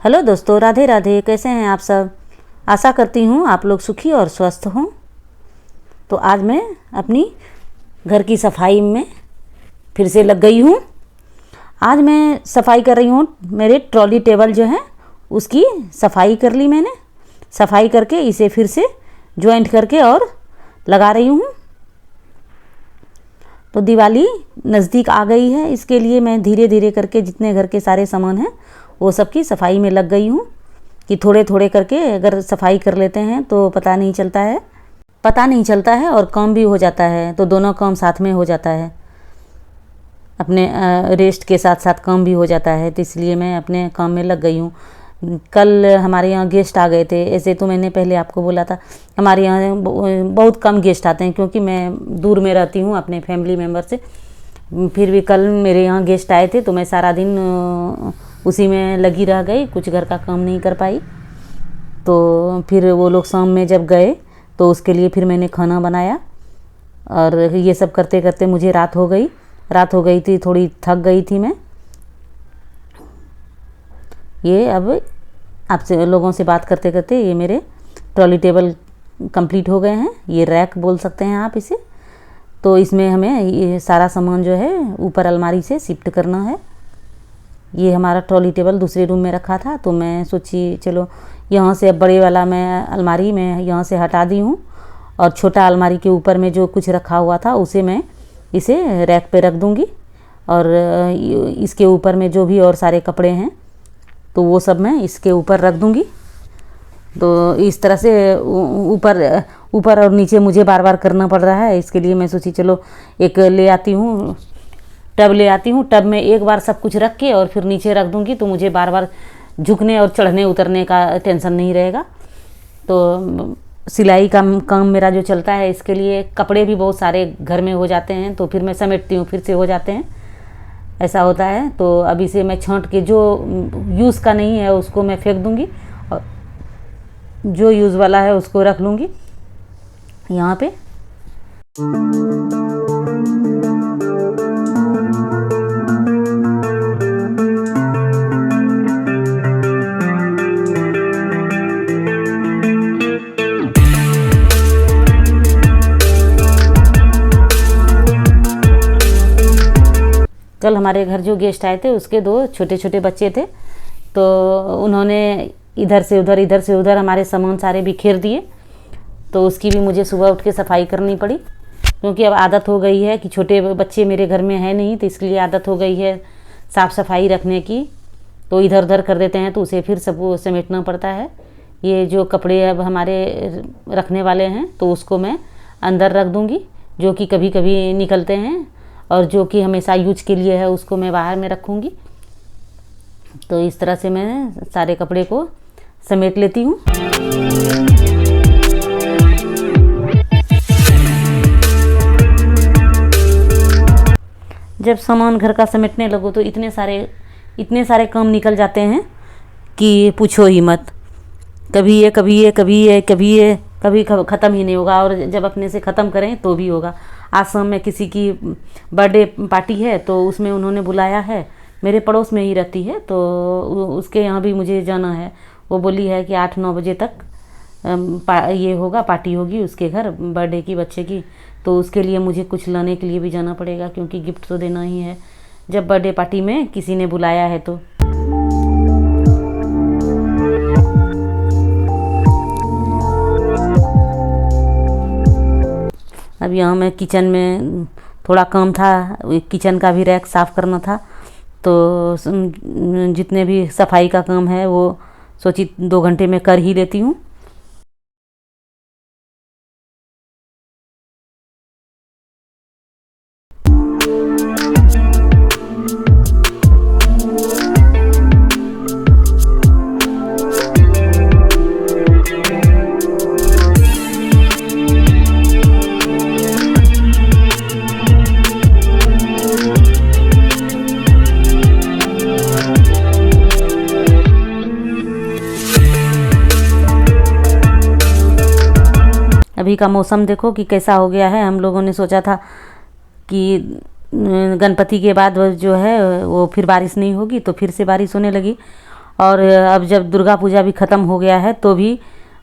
Hello दोस्तों, राधे राधे। कैसे हैं आप सब? आशा करती हूँ आप लोग सुखी और स्वस्थ हों। तो आज मैं अपनी घर की सफाई में फिर से लग गई हूँ। आज मैं सफाई कर रही हूँ। मेरे ट्रॉली टेबल जो है उसकी सफाई कर ली मैंने। सफाई करके इसे फिर से जॉइंट करके और लगा रही हूँ। तो दिवाली नज़दीक आ गई है, इसके लिए मैं धीरे धीरे करके जितने घर के सारे सामान हैं वो सब की सफाई में लग गई हूँ कि थोड़े थोड़े करके अगर सफाई कर लेते हैं तो पता नहीं चलता है और काम भी हो जाता है। तो दोनों काम साथ में हो जाता है, अपने रेस्ट के साथ साथ काम भी हो जाता है। तो इसलिए मैं अपने काम में लग गई हूँ। कल हमारे यहाँ गेस्ट आ गए थे। ऐसे तो मैंने पहले आपको बोला था हमारे यहाँ बहुत कम गेस्ट आते हैं क्योंकि मैं दूर में रहती हूँ अपने फैमिली मेम्बर से। फिर भी कल मेरे यहाँ गेस्ट आए थे तो मैं सारा दिन उसी में लगी रह गई, कुछ घर का काम नहीं कर पाई। तो फिर वो लोग शाम में जब गए तो उसके लिए फिर मैंने खाना बनाया और ये सब करते करते मुझे रात हो गई थी। थोड़ी थक गई थी मैं। ये अब आपसे लोगों से बात करते करते ये मेरे ट्रॉली टेबल कंप्लीट हो गए हैं। ये रैक बोल सकते हैं आप इसे। तो इसमें हमें ये सारा सामान जो है ऊपर अलमारी से शिफ्ट करना है। ये हमारा ट्रॉली टेबल दूसरे रूम में रखा था तो मैं सोची चलो यहाँ से अब बड़े वाला मैं अलमारी में यहाँ से हटा दी हूँ और छोटा अलमारी के ऊपर में जो कुछ रखा हुआ था उसे मैं इसे रैक पे रख दूँगी। और इसके ऊपर में जो भी और सारे कपड़े हैं तो वो सब मैं इसके ऊपर रख दूँगी। तो इस तरह से ऊपर और नीचे मुझे बार बार करना पड़ रहा है। इसके लिए मैं सोची चलो एक टब ले आती हूँ। टब में एक बार सब कुछ रख के और फिर नीचे रख दूँगी तो मुझे बार बार झुकने और चढ़ने उतरने का टेंशन नहीं रहेगा। तो सिलाई का काम मेरा जो चलता है इसके लिए कपड़े भी बहुत सारे घर में हो जाते हैं तो फिर मैं समेटती हूँ, फिर से हो जाते हैं, ऐसा होता है। तो अब इसे मैं छांट के जो यूज़ का नहीं है उसको मैं फेंक दूँगी और जो यूज़ वाला है उसको रख लूँगी यहाँ पे। कल हमारे घर जो गेस्ट आए थे उसके 2 छोटे छोटे बच्चे थे तो उन्होंने इधर से उधर हमारे सामान सारे बिखेर दिए। तो उसकी भी मुझे सुबह उठ के सफाई करनी पड़ी क्योंकि अब आदत हो गई है कि छोटे बच्चे मेरे घर में है नहीं तो इसलिए आदत हो गई है साफ़ सफाई रखने की। तो इधर उधर कर देते हैं तो उसे फिर सब समेटना पड़ता है। ये जो कपड़े अब हमारे रखने वाले हैं तो उसको मैं अंदर रख दूँगी, जो कि कभी कभी निकलते हैं, और जो कि हमेशा यूज के लिए है उसको मैं बाहर में रखूँगी। तो इस तरह से मैं सारे कपड़े को समेट लेती हूँ। जब सामान घर का समेटने लगो तो इतने सारे काम निकल जाते हैं कि पूछो ही मत। कभी ख़त्म ही नहीं होगा। और जब अपने से ख़त्म करें तो भी होगा। आज शाम में किसी की बर्थडे पार्टी है तो उसमें उन्होंने बुलाया है, मेरे पड़ोस में ही रहती है तो उसके यहाँ भी मुझे जाना है। वो बोली है कि 8-9 बजे तक पार्टी होगी उसके घर बर्थडे की बच्चे की। तो उसके लिए मुझे कुछ लाने के लिए भी जाना पड़ेगा क्योंकि गिफ्ट तो देना ही है जब बर्थडे पार्टी में किसी ने बुलाया है। तो अब यहाँ मैं किचन में थोड़ा काम था, किचन का भी रैक साफ़ करना था। तो जितने भी सफाई का काम है वो सोची 2 घंटे में कर ही लेती हूँ। अभी का मौसम देखो कि कैसा हो गया है। हम लोगों ने सोचा था कि गणपति के बाद जो है वो फिर बारिश नहीं होगी, तो फिर से बारिश होने लगी और अब जब दुर्गा पूजा भी ख़त्म हो गया है तो भी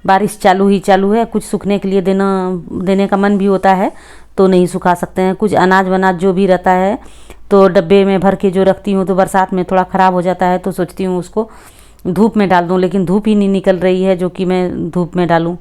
बारिश चालू है, कुछ सूखने के लिए देने का मन भी होता है तो नहीं सुखा सकते हैं। कुछ अनाज वनाज जो भी रहता है तो डब्बे में भर के जो रखती हूँ तो बरसात में थोड़ा ख़राब हो जाता है, तो सोचती हूँ उसको धूप में डाल दूँ, लेकिन धूप ही नहीं निकल रही है जो कि मैं धूप में डालूँ।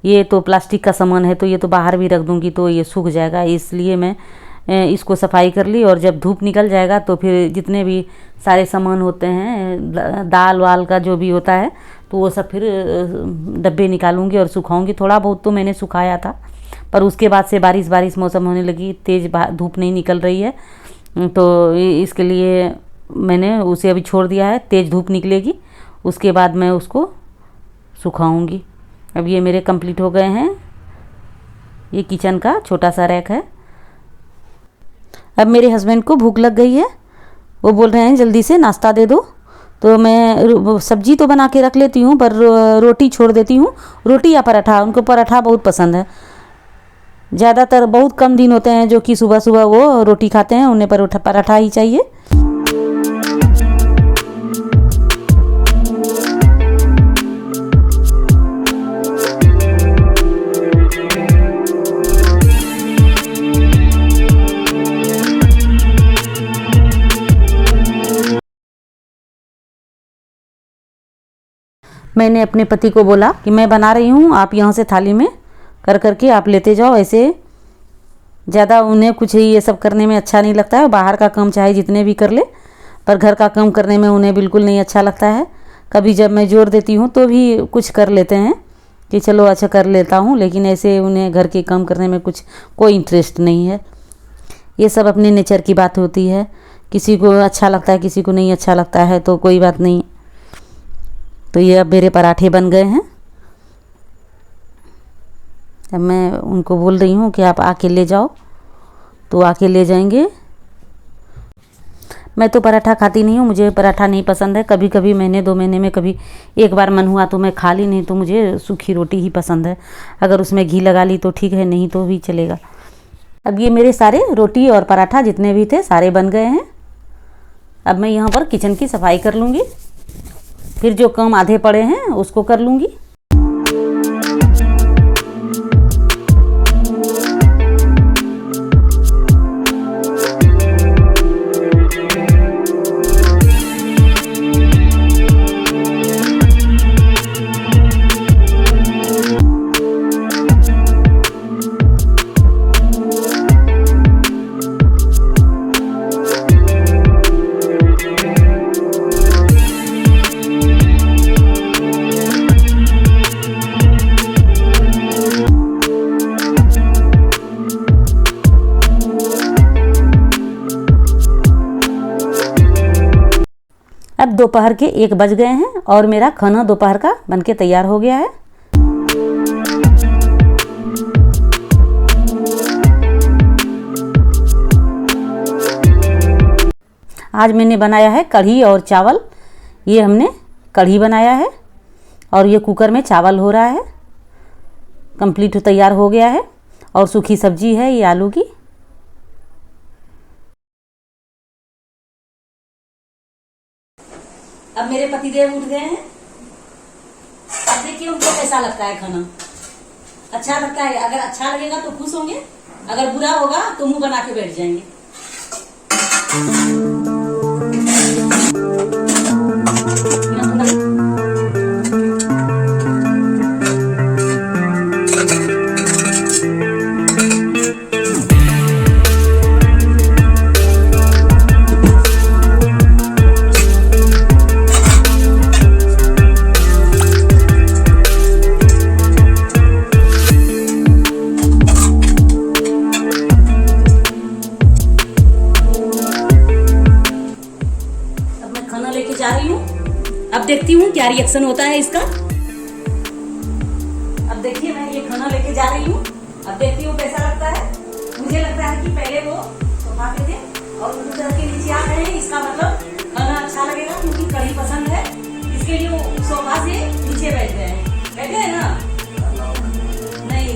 ये तो प्लास्टिक का सामान है तो ये तो बाहर भी रख दूँगी तो ये सूख जाएगा, इसलिए मैं इसको सफाई कर ली। और जब धूप निकल जाएगा तो फिर जितने भी सारे सामान होते हैं दाल वाल का जो भी होता है तो वो सब फिर डब्बे निकालूंगी और सुखाऊंगी। थोड़ा बहुत तो मैंने सुखाया था, पर उसके बाद से बारिश मौसम होने लगी, तेज़ धूप नहीं निकल रही है, तो इसके लिए मैंने उसे अभी छोड़ दिया है। तेज़ धूप निकलेगी उसके बाद मैं उसको सुखाऊंगी। अब ये मेरे कंप्लीट हो गए हैं। ये किचन का छोटा सा रैक है। अब मेरे हस्बैंड को भूख लग गई है, वो बोल रहे हैं जल्दी से नाश्ता दे दो, तो मैं सब्जी तो बना के रख लेती हूँ पर रोटी छोड़ देती हूँ। रोटी या पराठा, उनको पराठा बहुत पसंद है। ज़्यादातर बहुत कम दिन होते हैं जो कि सुबह सुबह वो रोटी खाते हैं, उन्हें पराठा ही चाहिए। मैंने अपने पति को बोला कि मैं बना रही हूँ, आप यहाँ से थाली में करके आप लेते जाओ। ऐसे ज़्यादा उन्हें कुछ ये सब करने में अच्छा नहीं लगता है। बाहर का काम चाहे जितने भी कर ले, पर घर का काम करने में उन्हें बिल्कुल नहीं अच्छा लगता है। कभी जब मैं जोर देती हूँ तो भी कुछ कर लेते हैं कि चलो अच्छा कर लेता हूँ, लेकिन ऐसे उन्हें घर के काम करने में कोई इंटरेस्ट नहीं है। ये सब अपने नेचर की बात होती है, किसी को अच्छा लगता है किसी को नहीं अच्छा लगता है, तो कोई बात नहीं। तो ये अब मेरे पराठे बन गए हैं। अब मैं उनको बोल रही हूँ कि आप आके ले जाओ, तो आके ले जाएंगे। मैं तो पराठा खाती नहीं हूँ, मुझे पराठा नहीं पसंद है। कभी कभी महीने 2 महीने में कभी एक बार मन हुआ तो मैं खा ली, नहीं तो मुझे सूखी रोटी ही पसंद है। अगर उसमें घी लगा ली तो ठीक है, नहीं तो भी चलेगा। अब ये मेरे सारे रोटी और पराठा जितने भी थे सारे बन गए हैं। अब मैं यहाँ पर किचन की सफाई कर लूँगी, फिर जो काम आधे पड़े हैं उसको कर लूँगी। अब दोपहर के 1 बज गए हैं और मेरा खाना दोपहर का बनके तैयार हो गया है। आज मैंने बनाया है कढ़ी और चावल। ये हमने कढ़ी बनाया है और ये कुकर में चावल हो रहा है, कंप्लीट तैयार हो गया है। और सूखी सब्जी है ये आलू की। अब मेरे पतिदेव उठ गए हैं। अब देखिए उनको कैसा लगता है खाना। अच्छा लगता है, अगर अच्छा लगेगा तो खुश होंगे, अगर बुरा होगा तो मुंह बना के बैठ जाएंगे। अब देखती हूँ क्या रिएक्शन होता है इसका। अब देखिए मैं ये खाना लेके जा रही हूँ, अब देखती हूँ कैसा लगता है। मुझे लगता है कि पहले वो सोफा पे थे और उधर के नीचे आ गए हैं, इसका मतलब खाना अच्छा लगेगा क्योंकि कढ़ी पसंद है, इसके लिए वो सोफा से नीचे बैठ गए हैं। बैठे हैं ना? नहीं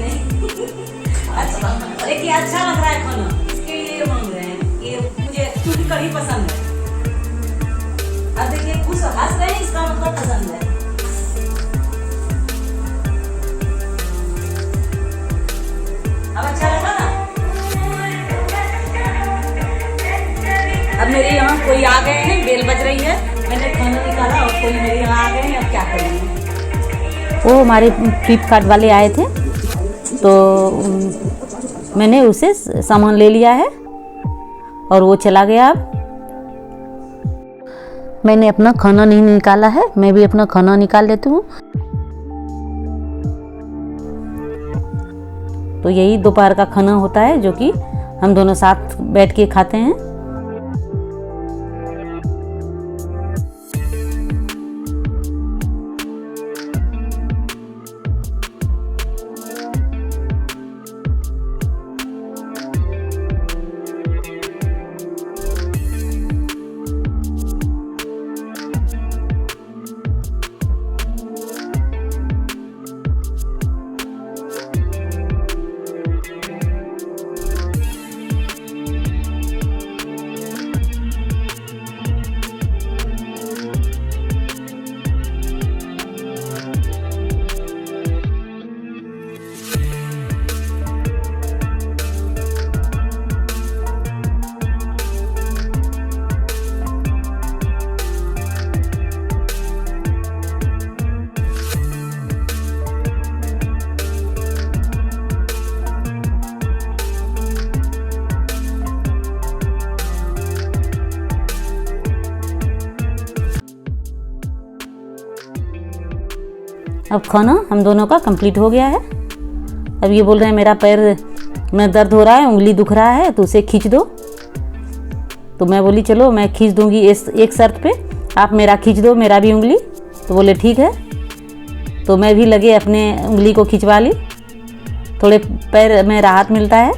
अच्छा, लेकिन अच्छा लग रहा है खाना, इसके लिए मांग रहे हैं। ये मुझे क्योंकि कढ़ी पसंद है। अब देखिए कुछ हंस रहे हैं, इसका मतलब पसंद है। अब अच्छा लगा ना? अब मेरे यहाँ कोई आ गए हैं, बेल बज रही है, मैंने खाना निकाला और कोई मेरे यहाँ आ गए हैं, अब क्या करेंगे। वो हमारे फ्लिपकार्ट वाले आए थे तो मैंने उसे सामान ले लिया है और वो चला गया। अब मैंने अपना खाना नहीं निकाला है, मैं भी अपना खाना निकाल लेती हूँ। तो यही दोपहर का खाना होता है जो कि हम दोनों साथ बैठ के खाते हैं। अब खाना हम दोनों का कंप्लीट हो गया है। अब ये बोल रहे हैं मेरा पैर में दर्द हो रहा है, उंगली दुख रहा है, तो उसे खींच दो। तो मैं बोली चलो मैं खींच दूंगी, एक शर्त पे, आप मेरा खींच दो, मेरा भी उंगली। तो बोले ठीक है। तो मैं भी लगे अपने उंगली को खिंचवा ली, थोड़े पैर में राहत मिलता है।